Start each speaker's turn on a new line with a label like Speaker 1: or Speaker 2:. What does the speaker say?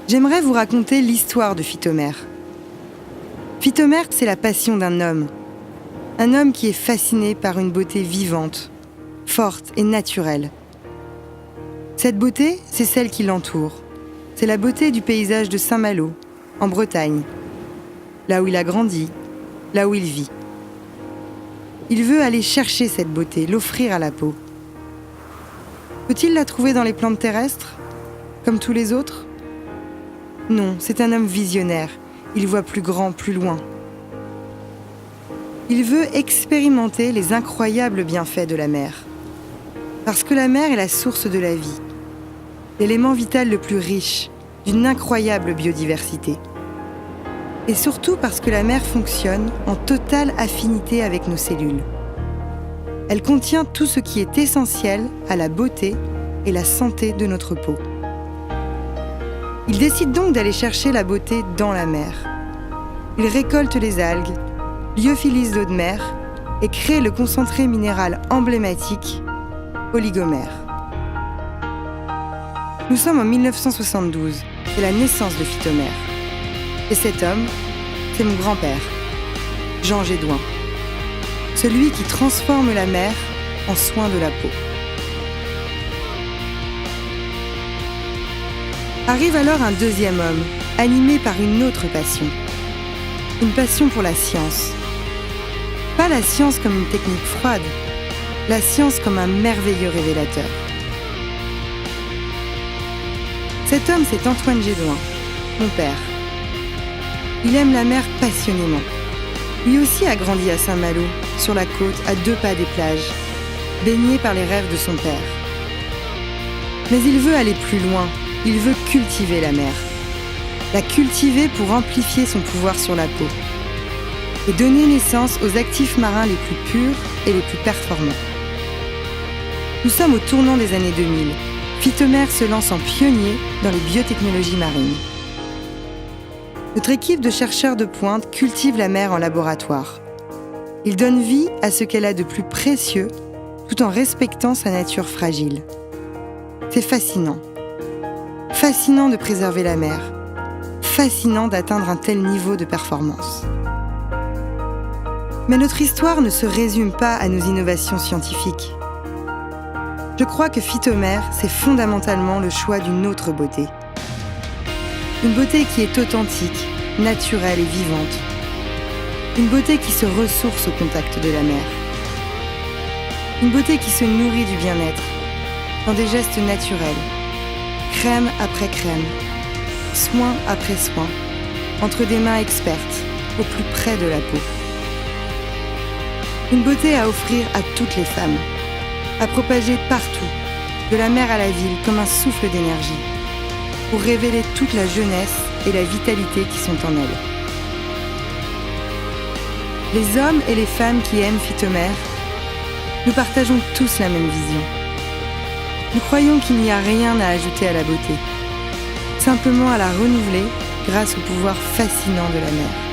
Speaker 1: J'aimerais vous raconter l'histoire de Phytomère. Phytomère, c'est la passion d'un homme. Un homme qui est fasciné par une beauté vivante, forte et naturelle. Cette beauté, c'est celle qui l'entoure. C'est la beauté du paysage de Saint-Malo, en Bretagne, là où il a grandi, là où il vit. Il veut aller chercher cette beauté, l'offrir à la peau. Peut-il la trouver dans les plantes terrestres, comme tous les autres ? Non, c'est un homme visionnaire. Il voit plus grand, plus loin. Il veut expérimenter les incroyables bienfaits de la mer. Parce que la mer est la source de la vie, l'élément vital le plus riche, d'une incroyable biodiversité. Et surtout parce que la mer fonctionne en totale affinité avec nos cellules. Elle contient tout ce qui est essentiel à la beauté et la santé de notre peau. Il décide donc d'aller chercher la beauté dans la mer. Il récolte les algues, lyophilise l'eau de mer et crée le concentré minéral emblématique, oligomère. Nous sommes en 1972, c'est la naissance de Phytomère. Et cet homme, c'est mon grand-père, Jean Gédouin. Celui qui transforme la mer en soin de la peau. Arrive alors un deuxième homme, animé par une autre passion. Une passion pour la science. Pas la science comme une technique froide, la science comme un merveilleux révélateur. Cet homme, c'est Antoine Gédouin, mon père. Il aime la mer passionnément. Lui aussi a grandi à Saint-Malo, sur la côte, à 2 pas des plages, baigné par les rêves de son père. Mais il veut aller plus loin. Il veut cultiver la mer. La cultiver pour amplifier son pouvoir sur la peau et donner naissance aux actifs marins les plus purs et les plus performants. Nous sommes au tournant des années 2000. Phytomère se lance en pionnier dans les biotechnologies marines. Notre équipe de chercheurs de pointe cultive la mer en laboratoire. Il donne vie à ce qu'elle a de plus précieux tout en respectant sa nature fragile. C'est fascinant. Fascinant de préserver la mer. Fascinant d'atteindre un tel niveau de performance. Mais notre histoire ne se résume pas à nos innovations scientifiques. Je crois que Phytomère, c'est fondamentalement le choix d'une autre beauté. Une beauté qui est authentique, naturelle et vivante. Une beauté qui se ressource au contact de la mer. Une beauté qui se nourrit du bien-être, dans des gestes naturels. Crème après crème, soin après soin, entre des mains expertes, au plus près de la peau. Une beauté à offrir à toutes les femmes, à propager partout, de la mer à la ville comme un souffle d'énergie, pour révéler toute la jeunesse et la vitalité qui sont en elle. Les hommes et les femmes qui aiment Phytomère, nous partageons tous la même vision. Nous croyons qu'il n'y a rien à ajouter à la beauté, simplement à la renouveler grâce au pouvoir fascinant de la mer.